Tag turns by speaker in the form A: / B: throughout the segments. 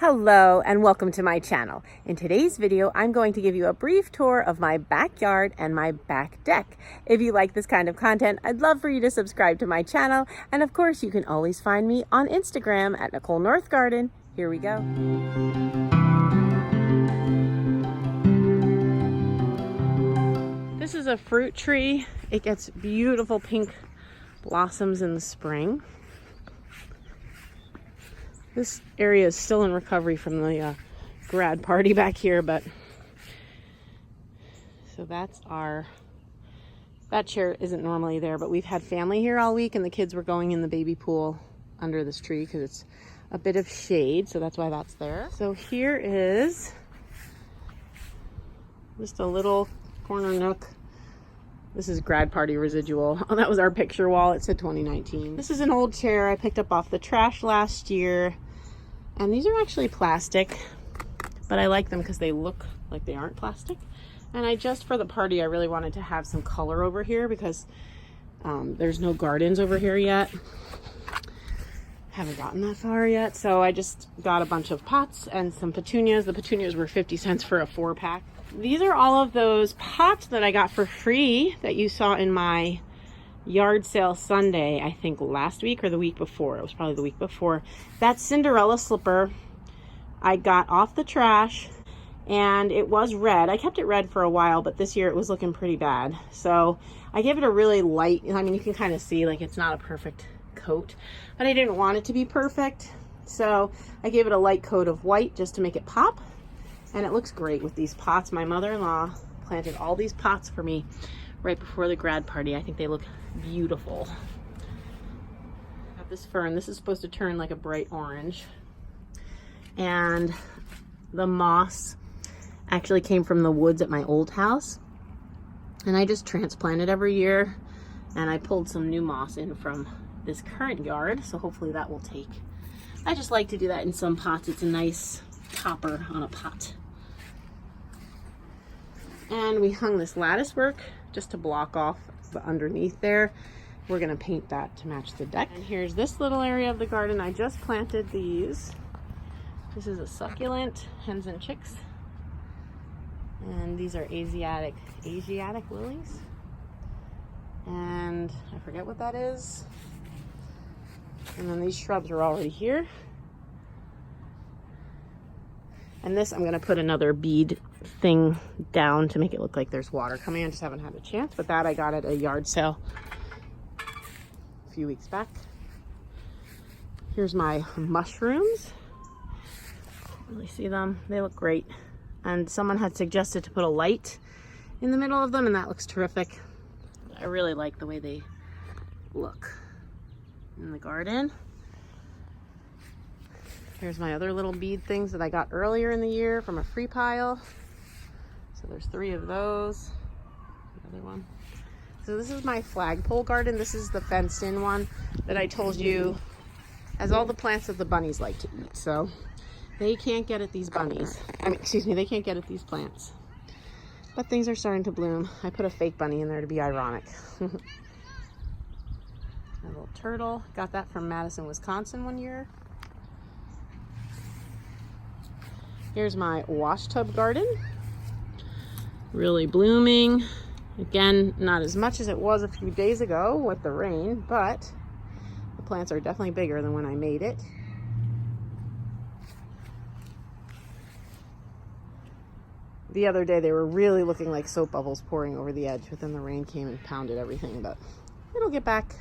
A: Hello and welcome to my channel. In today's video, I'm going to give you a brief tour of my backyard and my back deck. If you like this kind of content, I'd love for you to subscribe to my channel. And of course, you can always find me on Instagram at Nicole North Garden. Here we go. This is a fruit tree. It gets beautiful pink blossoms in the spring. This area is still in recovery from the grad party back here, but so that chair isn't normally there, but we've had family here all week and the kids were going in the baby pool under this tree because it's a bit of shade, so that's why that's there. So here is just a little corner nook. This is grad party residual. Oh, that was our picture wall. It said 2019. This is an old chair I picked up off the trash last year. And these are actually plastic, but I like them because they look like they aren't plastic. And for the party, I really wanted to have some color over here because there's no gardens over here yet. Haven't gotten that far yet. So I just got a bunch of pots and some petunias. The petunias were 50 cents for a 4-pack. These are all of those pots that I got for free that you saw in my yard sale Sunday, I think last week or the week before. It was probably the week before. That Cinderella slipper I got off the trash and it was red. I kept it red for a while, but this year it was looking pretty bad. So I gave it a really light, I mean, you can kind of see like it's not a perfect coat, but I didn't want it to be perfect. So I gave it a light coat of white just to make it pop. And it looks great with these pots. My mother-in-law planted all these pots for me right before the grad party. I think they look beautiful. Got this fern. This is supposed to turn like a bright orange. And the moss actually came from the woods at my old house. And I just transplant it every year. And I pulled some new moss in from this current yard. So hopefully that will take. I just like to do that in some pots. It's a nice topper on a pot. And we hung this lattice work just to block off the underneath there. We're gonna paint that to match the deck. And here's this little area of the garden. I just planted these. This is a succulent, hens and chicks. And these are Asiatic lilies. And I forget what that is. And then these shrubs are already here. And this, I'm gonna put another bead thing down to make it look like there's water coming. I just haven't had a chance, but that I got at a yard sale a few weeks back. Here's my mushrooms. Really see them? They look great. And someone had suggested to put a light in the middle of them, and that looks terrific. I really like the way they look in the garden. Here's my other little bead things that I got earlier in the year from a free pile. So there's 3 of those. Another one. So this is my flagpole garden. This is the fenced in one that I told you has all the plants that the bunnies like to eat. So they can't get at these bunnies. They can't get at these plants. But things are starting to bloom. I put a fake bunny in there to be ironic. A little turtle. Got that from Madison, Wisconsin one year. Here's my wash tub garden. Really blooming. Again, not as much as it was a few days ago with the rain, but the plants are definitely bigger than when I made it. The other day they were really looking like soap bubbles pouring over the edge, but then the rain came and pounded everything, but it'll get back.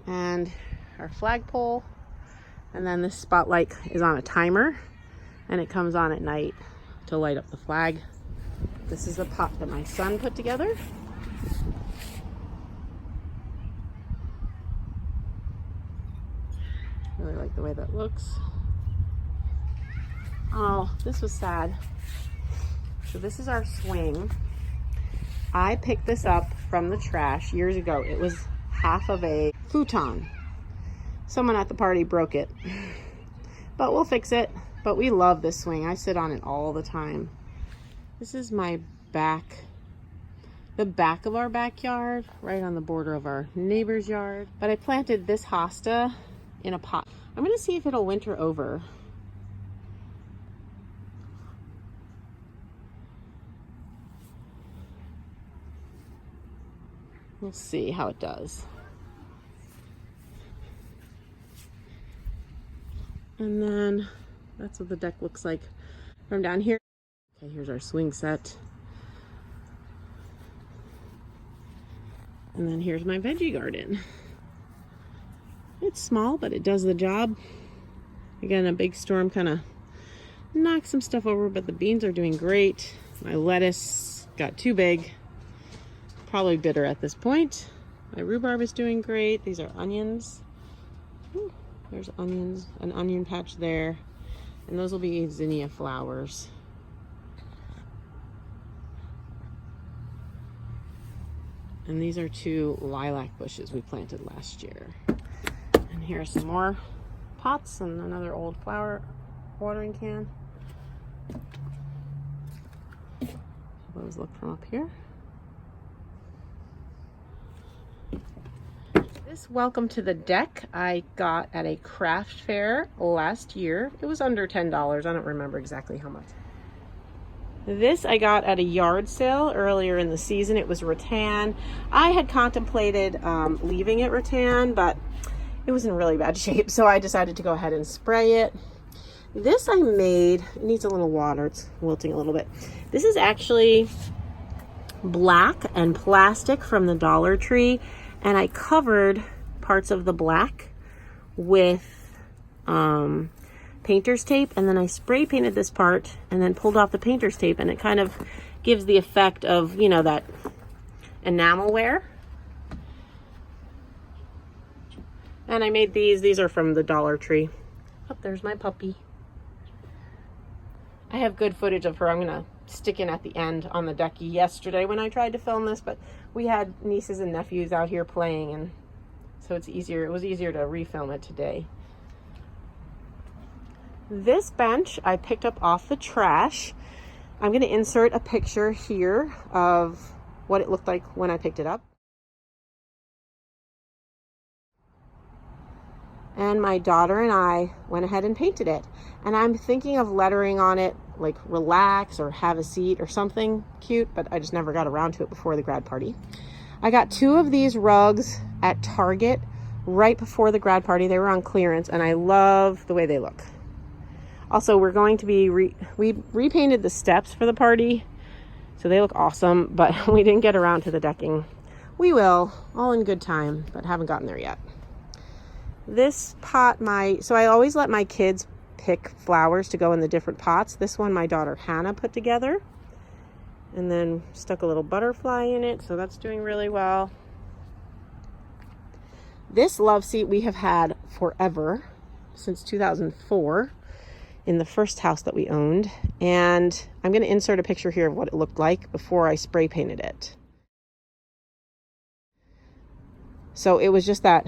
A: And our flagpole. And then this spotlight is on a timer and it comes on at night to light up the flag. This is a pot that my son put together. Really like the way that looks. Oh, this was sad. So this is our swing. I picked this up from the trash years ago. It was half of a futon. Someone at the party broke it, but we'll fix it. But we love this swing. I sit on it all the time. This is my back, the back of our backyard, right on the border of our neighbor's yard. But I planted this hosta in a pot. I'm gonna see if it'll winter over. We'll see how it does. And then that's what the deck looks like from down here. Okay, here's our swing set. And then here's my veggie garden. It's small, but it does the job. Again, a big storm kind of knocked some stuff over, but the beans are doing great. My lettuce got too big. Probably bitter at this point. My rhubarb is doing great. These are onions. Ooh, there's onions, an onion patch there. And those will be zinnia flowers. And these are 2 lilac bushes we planted last year. And here are some more pots and another old flower watering can. Those look from up here. This welcome to the deck I got at a craft fair last year. It was under $10. I don't remember exactly how much. This I got at a yard sale earlier in the season. It was rattan. I had contemplated leaving it rattan, but it was in really bad shape, so I decided to go ahead and spray it. This I made, it needs a little water, it's wilting a little bit. This is actually black and plastic from the Dollar Tree, and I covered parts of the black with painter's tape, and then I spray painted this part and then pulled off the painter's tape, and it kind of gives the effect of, you know, that enamel wear. And I made these are from the Dollar Tree. Oh, there's my puppy. I have good footage of her. I'm gonna stick in at the end on the deck yesterday when I tried to film this, but we had nieces and nephews out here playing, and so it was easier to refilm it today. This bench I picked up off the trash. I'm gonna insert a picture here of what it looked like when I picked it up. And my daughter and I went ahead and painted it. And I'm thinking of lettering on it like relax or have a seat or something cute, but I just never got around to it before the grad party. I got 2 of these rugs at Target right before the grad party. They were on clearance, and I love the way they look. Also, we're going to be, we repainted the steps for the party, so they look awesome, but we didn't get around to the decking. We will, all in good time, but haven't gotten there yet. This pot, so I always let my kids pick flowers to go in the different pots. This one my daughter Hannah put together, and then stuck a little butterfly in it, so that's doing really well. This Loveseat we have had forever, since 2004, in the first house that we owned, and I'm going to insert a picture here of what it looked like before I spray painted it. So it was just that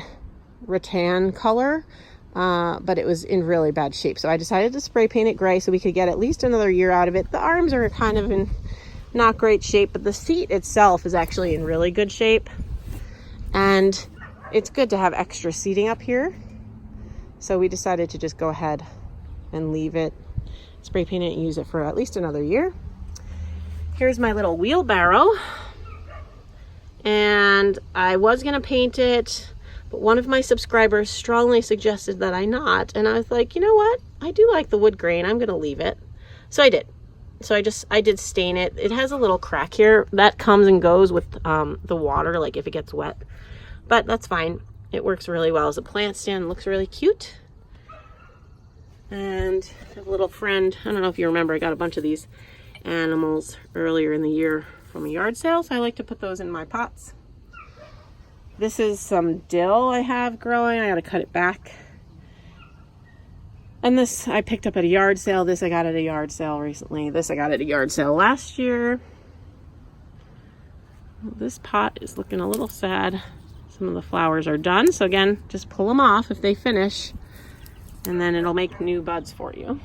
A: rattan color, but it was in really bad shape, so I decided to spray paint it gray so we could get at least another year out of it. The arms are kind of in not great shape, but the seat itself is actually in really good shape, and it's good to have extra seating up here, so we decided to just go ahead and leave it, spray paint it, and use it for at least another year. Here's my little wheelbarrow, and I was gonna paint it, but one of my subscribers strongly suggested that I not, and I was like, you know what? I do like the wood grain. I'm gonna leave it. So I did. So I did stain it. It has a little crack here that comes and goes with the water, like if it gets wet, but that's fine. It works really well as a plant stand. It looks really cute. And I have a little friend, I don't know if you remember, I got a bunch of these animals earlier in the year from a yard sale, so I like to put those in my pots. This is some dill I have growing. I gotta cut it back. And this I picked up at a yard sale. This I got at a yard sale recently. This I got at a yard sale last year. Well, this pot is looking a little sad. Some of the flowers are done, so again, just pull them off if they finish, and then it'll make new buds for you.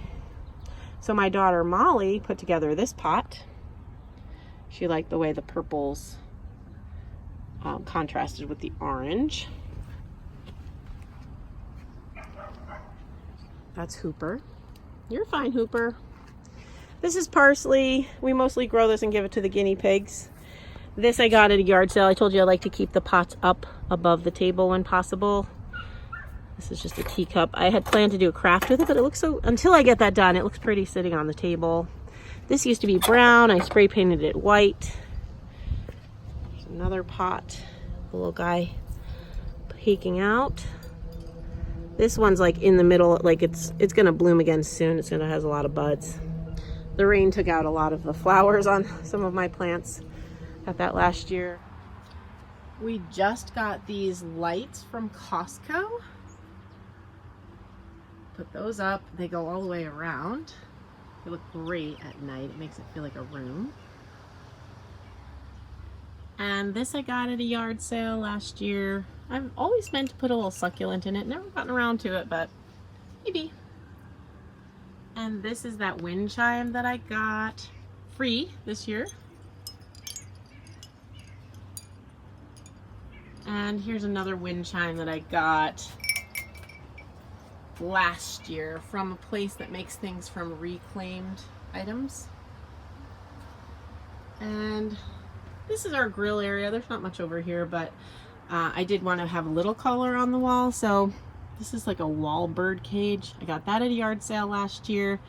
A: So my daughter Molly put together this pot. She liked the way the purples contrasted with the orange. That's Hooper. You're fine, Hooper. This is Parsley. We mostly grow this and give it to the guinea pigs. This I got at a yard sale. I told you I like to keep the pots up above the table when possible. This is just a teacup. I had planned to do a craft with it, but it looks so, until I get that done, it looks pretty sitting on the table. This used to be brown. I spray painted it white. There's another pot. The little guy peeking out. This one's like in the middle, like it's gonna bloom again soon. It's gonna has a lot of buds. The rain took out a lot of the flowers on some of my plants. Got that last year. We just got these lights from Costco. Put those up. They go all the way around. They look great at night. It makes it feel like a room. And this I got at a yard sale last year. I've always meant to put a little succulent in it. Never gotten around to it, but maybe. And this is that wind chime that I got free this year. And here's another wind chime that I got last year from a place that makes things from reclaimed items. And this is our grill area. There's not much over here, but I did want to have a little color on the wall, so this is like a wall bird cage. I got that at a yard sale last year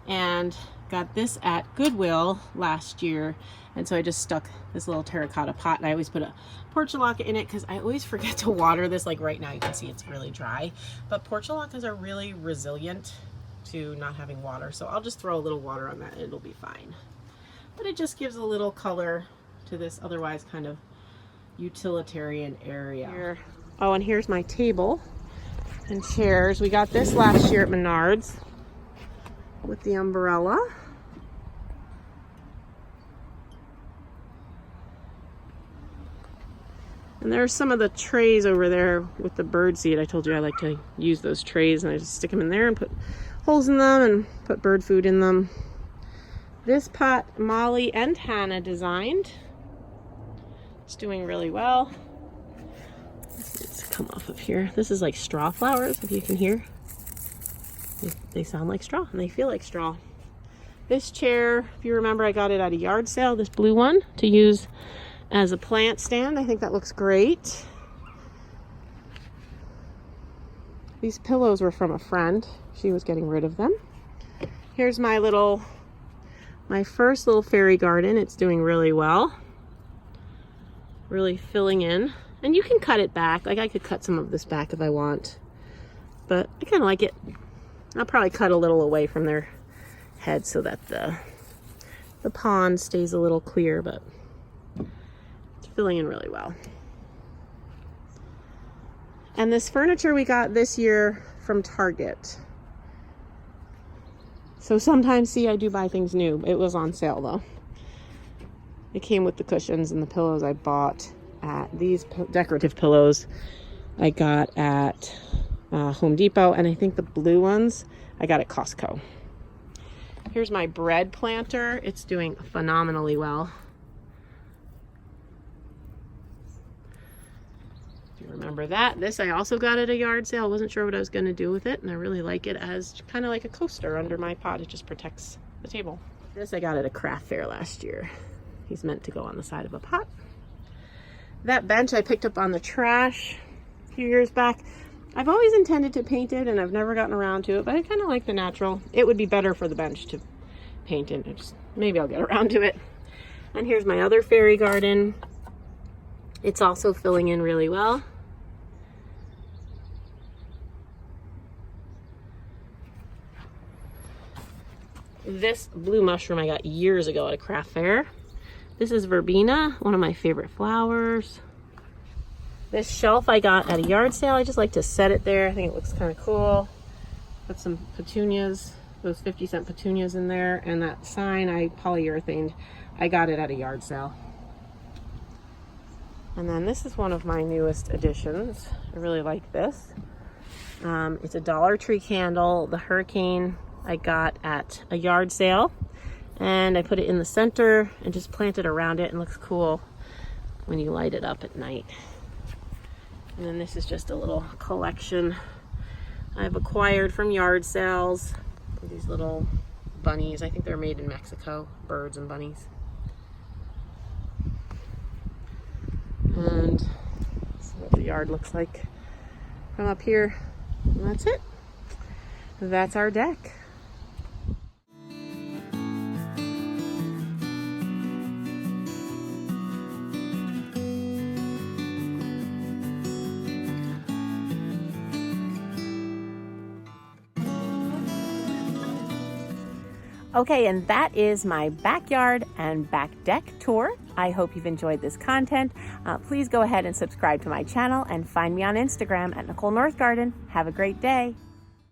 A: and got this at Goodwill last year. And so I just stuck this little terracotta pot, and I always put a portulaca in it because I always forget to water this. Like right now you can see it's really dry, but portulacas are really resilient to not having water. So I'll just throw a little water on that and it'll be fine. But it just gives a little color to this otherwise kind of utilitarian area. Here. Oh, and here's my table and chairs. We got this last year at Menards with the umbrella. And there's some of the trays over there with the bird seed. I told you I like to use those trays, and I just stick them in there and put holes in them and put bird food in them. This pot Molly and Hannah designed. It's doing really well. Let's come off of here. This is like straw flowers, if you can hear. They sound like straw and they feel like straw. This chair, if you remember, I got it at a yard sale, this blue one, to use as a plant stand. I think that looks great. These pillows were from a friend. She was getting rid of them. Here's my first little fairy garden. It's doing really well. Really filling in. And you can cut it back. Like I could cut some of this back if I want. But I kind of like it. I'll probably cut a little away from their head so that the pond stays a little clear, but it's filling in really well. And this furniture we got this year from Target. So sometimes, see, I do buy things new. It was on sale though. It came with the cushions and the pillows I bought at these decorative pillows I got at Home Depot, and I think the blue ones I got at Costco. Here's my bread planter. It's doing phenomenally well. If you remember that. This I also got at a yard sale. I wasn't sure what I was going to do with it, and I really like it as kind of like a coaster under my pot. It just protects the table. This I got at a craft fair last year. He's meant to go on the side of a pot. That bench I picked up on the trash a few years back. I've always intended to paint it, and I've never gotten around to it, but I kind of like the natural. It would be better for the bench to paint it. Maybe I'll get around to it. And here's my other fairy garden. It's also filling in really well. This blue mushroom I got years ago at a craft fair. This is verbena, one of my favorite flowers. This shelf I got at a yard sale. I just like to set it there. I think it looks kind of cool. Put some petunias, those 50-cent petunias in there. And that sign I polyurethaned. I got it at a yard sale. And then this is one of my newest additions. I really like this. It's a Dollar Tree candle, the Hurricane, I got at a yard sale. And I put it in the center and just planted around it, and looks cool when you light it up at night. And then this is just a little collection I've acquired from yard sales. These little bunnies. I think they're made in Mexico. Birds and bunnies. And this is what the yard looks like from up here. And that's it. That's our deck. Okay, and that is my backyard and back deck tour. I hope you've enjoyed this content. Please go ahead and subscribe to my channel and find me on Instagram at Nicole North Garden. Have a great day.